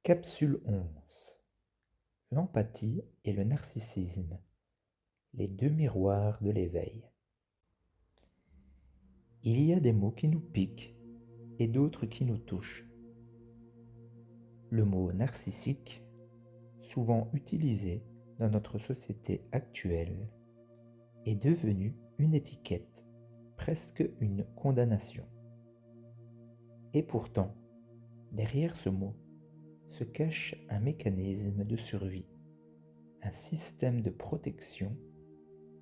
Capsule 11. L'empathie et le narcissisme, les deux miroirs de l'éveil. Il y a des mots qui nous piquent et d'autres qui nous touchent. Le mot narcissique, souvent utilisé dans notre société actuelle, est devenu une étiquette, presque une condamnation. Et pourtant, derrière ce mot se cache un mécanisme de survie, un système de protection,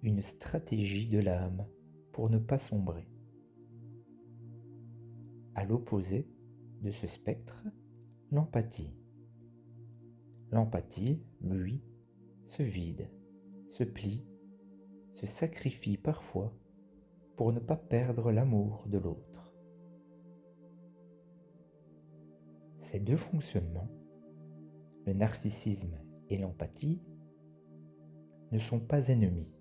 une stratégie de l'âme pour ne pas sombrer. À l'opposé de ce spectre, l'empathie. L'empathie, lui, se vide, se plie, se sacrifie parfois pour ne pas perdre l'amour de l'autre. Ces deux fonctionnements, le narcissisme et l'empathie, ne sont pas ennemis.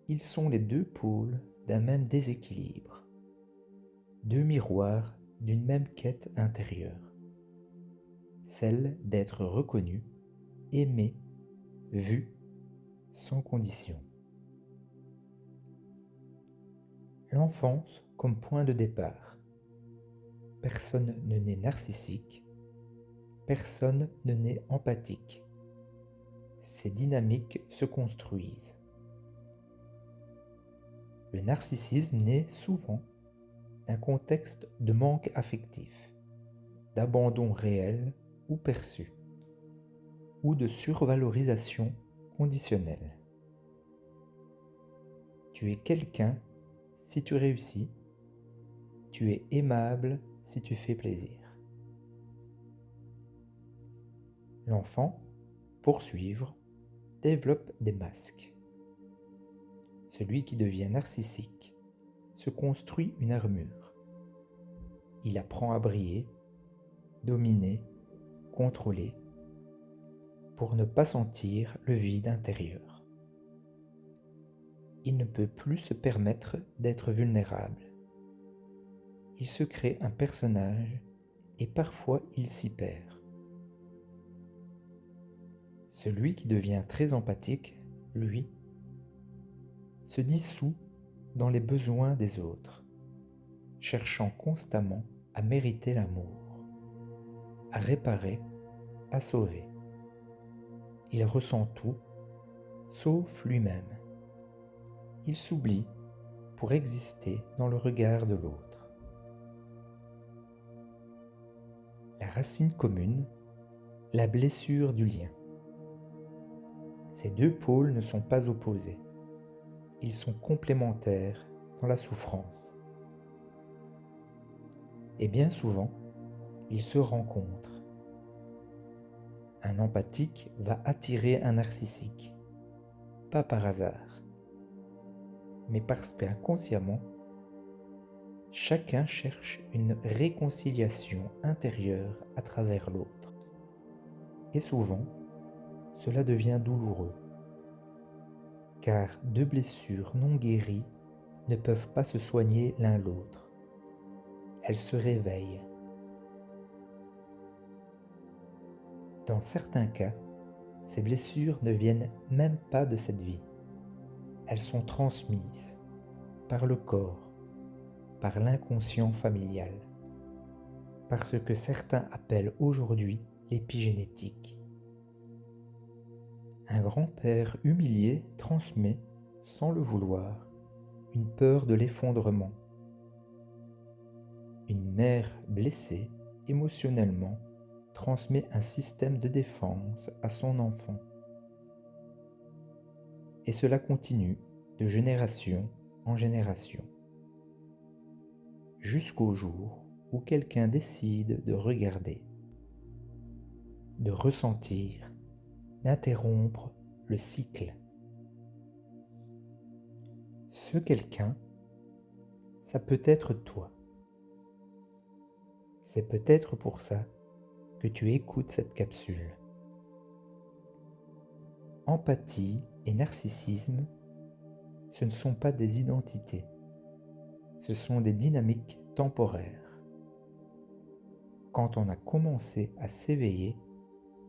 Ils sont les deux pôles d'un même déséquilibre, deux miroirs d'une même quête intérieure, celle d'être reconnu, aimé, vu, sans condition. L'enfance comme point de départ. Personne ne naît narcissique, personne ne naît empathique. Ces dynamiques se construisent. Le narcissisme naît souvent d'un contexte de manque affectif, d'abandon réel ou perçu, ou de survalorisation conditionnelle. Tu es quelqu'un si tu réussis, tu es aimable si tu fais plaisir. L'enfant, pour suivre, développe des masques. Celui qui devient narcissique se construit une armure. Il apprend à briller, dominer, contrôler, pour ne pas sentir le vide intérieur. Il ne peut plus se permettre d'être vulnérable. Il se crée un personnage et parfois il s'y perd. Celui qui devient très empathique, lui, se dissout dans les besoins des autres, cherchant constamment à mériter l'amour, à réparer, à sauver. Il ressent tout, sauf lui-même. Il s'oublie pour exister dans le regard de l'autre. La racine commune, la blessure du lien. Ces deux pôles ne sont pas opposés. Ils sont complémentaires dans la souffrance. Et bien souvent, ils se rencontrent. Un empathique va attirer un narcissique, pas par hasard, mais parce qu'inconsciemment, chacun cherche une réconciliation intérieure à travers l'autre. Et souvent, cela devient douloureux, car deux blessures non guéries ne peuvent pas se soigner l'un l'autre. Elles se réveillent. Dans certains cas, ces blessures ne viennent même pas de cette vie. Elles sont transmises par le corps, par l'inconscient familial, par ce que certains appellent aujourd'hui l'épigénétique. Un grand-père humilié transmet, sans le vouloir, une peur de l'effondrement. Une mère blessée émotionnellement transmet un système de défense à son enfant. Et cela continue de génération en génération, jusqu'au jour où quelqu'un décide de regarder, de ressentir, d'interrompre le cycle. Ce quelqu'un, ça peut être toi. C'est peut-être pour ça que tu écoutes cette capsule. Empathie et narcissisme, ce ne sont pas des identités, ce sont des dynamiques temporaires. Quand on a commencé à s'éveiller,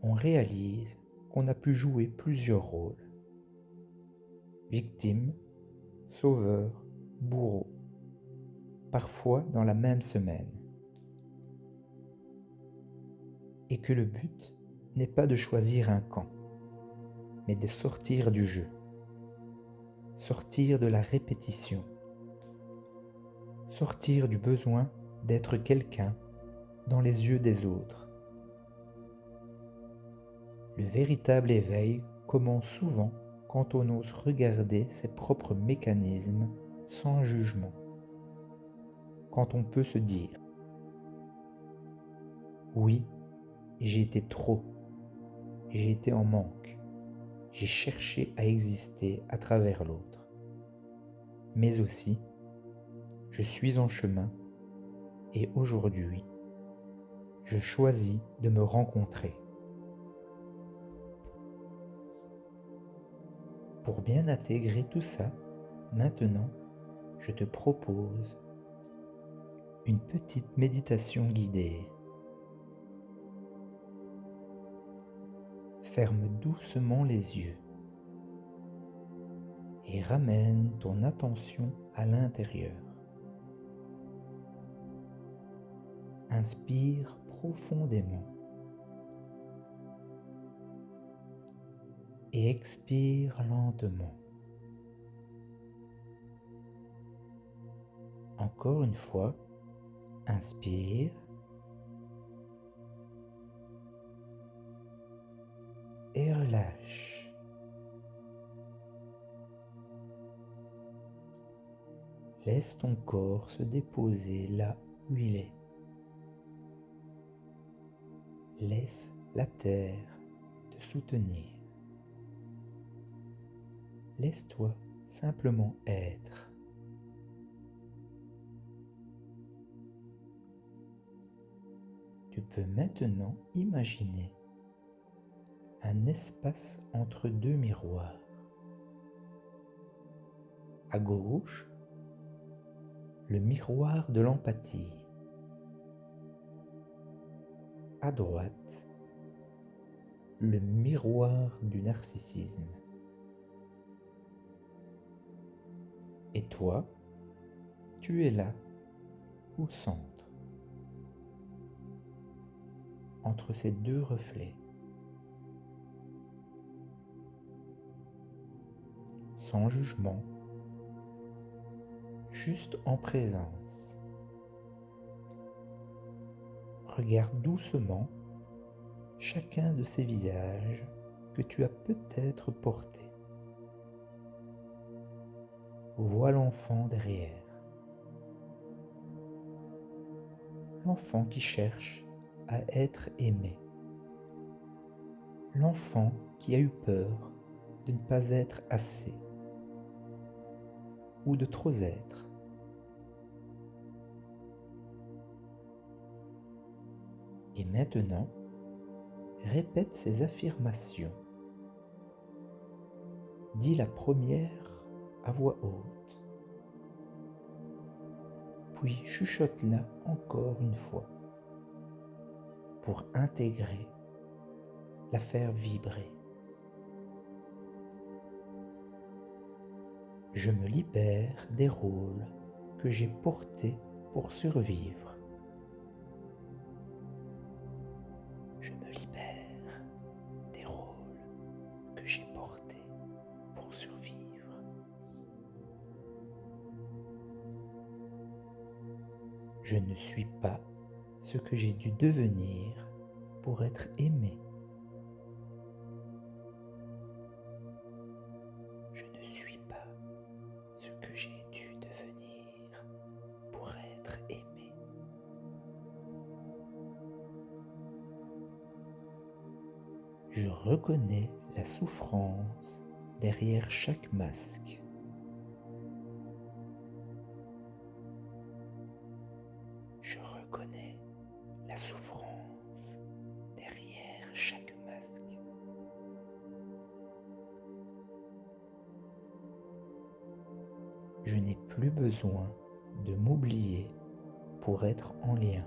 on réalise qu'on a pu jouer plusieurs rôles. Victime, sauveur, bourreau, parfois dans la même semaine. Et que le but n'est pas de choisir un camp, mais de sortir du jeu, sortir de la répétition, sortir du besoin d'être quelqu'un dans les yeux des autres. Le véritable éveil commence souvent quand on ose regarder ses propres mécanismes sans jugement. Quand on peut se dire « Oui, j'ai été trop, j'ai été en manque, j'ai cherché à exister à travers l'autre. Mais aussi, je suis en chemin et aujourd'hui, je choisis de me rencontrer. » Pour bien intégrer tout ça, maintenant, je te propose une petite méditation guidée. Ferme doucement les yeux et ramène ton attention à l'intérieur. Inspire profondément et expire lentement. Encore une fois, inspire et relâche. Laisse ton corps se déposer là où il est. Laisse la terre te soutenir. Laisse-toi simplement être. Tu peux maintenant imaginer un espace entre deux miroirs. À gauche, le miroir de l'empathie. À droite, le miroir du narcissisme. Et toi, tu es là, au centre, entre ces deux reflets. Sans jugement, juste en présence. Regarde doucement chacun de ces visages que tu as peut-être portés. Vois l'enfant derrière. L'enfant qui cherche à être aimé. L'enfant qui a eu peur de ne pas être assez ou de trop être. Et maintenant, répète ces affirmations. Dis la première à voix haute, puis chuchote-la encore une fois pour intégrer, la faire vibrer. Je me libère des rôles que j'ai portés pour survivre. Je me libère des rôles que j'ai portés pour survivre. Je ne suis pas ce que j'ai dû devenir pour être aimé. Je ne suis pas ce que j'ai dû devenir pour être aimé. Je reconnais la souffrance derrière chaque masque. Je reconnais la souffrance derrière chaque masque. Je n'ai plus besoin de m'oublier pour être en lien.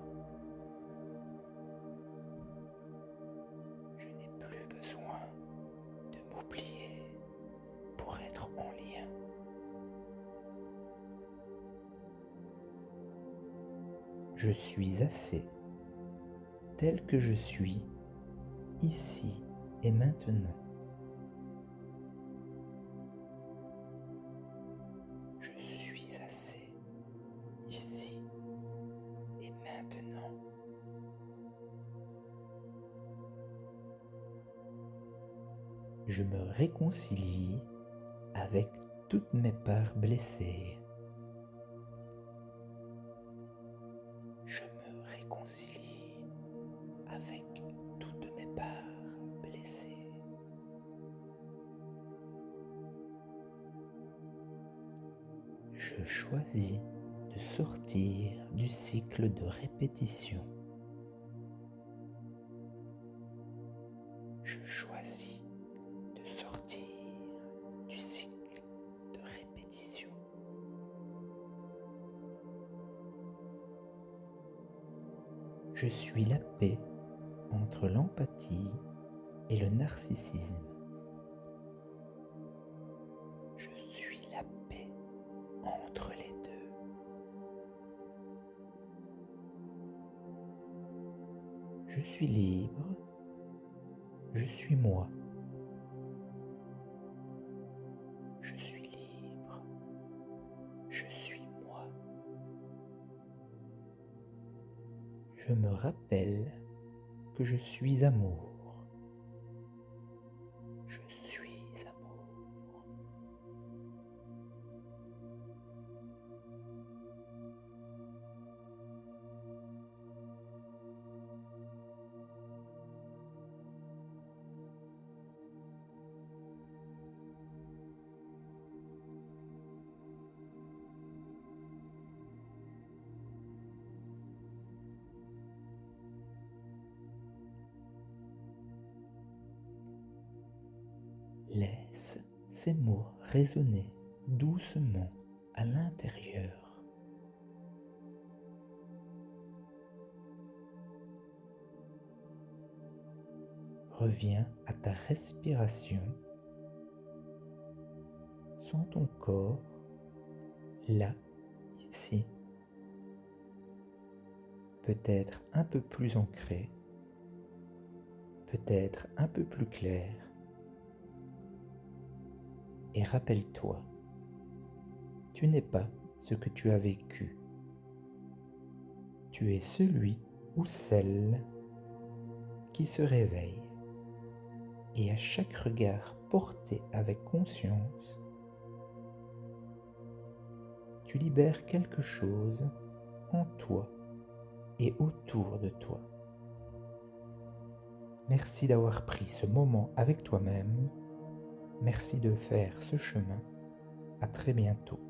en lien. Je suis assez, tel que je suis, ici et maintenant. Je suis assez, ici et maintenant. Je me réconcilie avec toutes mes parts blessées. Je me réconcilie avec toutes mes parts blessées. Je choisis de sortir du cycle de répétition. Je choisis de sortir du cycle de répétition. Je suis la paix entre l'empathie et le narcissisme. Je suis la paix entre les deux. Je suis libre. Je suis moi. Je suis libre. Je suis moi. Je me rappelle que je suis amour. Je suis amour. Laisse ces mots résonner doucement à l'intérieur. Reviens à ta respiration. Sens ton corps, là, ici. Peut-être un peu plus ancré, peut-être un peu plus clair. Et rappelle-toi, tu n'es pas ce que tu as vécu. Tu es celui ou celle qui se réveille. Et à chaque regard porté avec conscience, tu libères quelque chose en toi et autour de toi. Merci d'avoir pris ce moment avec toi-même. Merci de faire ce chemin. À très bientôt.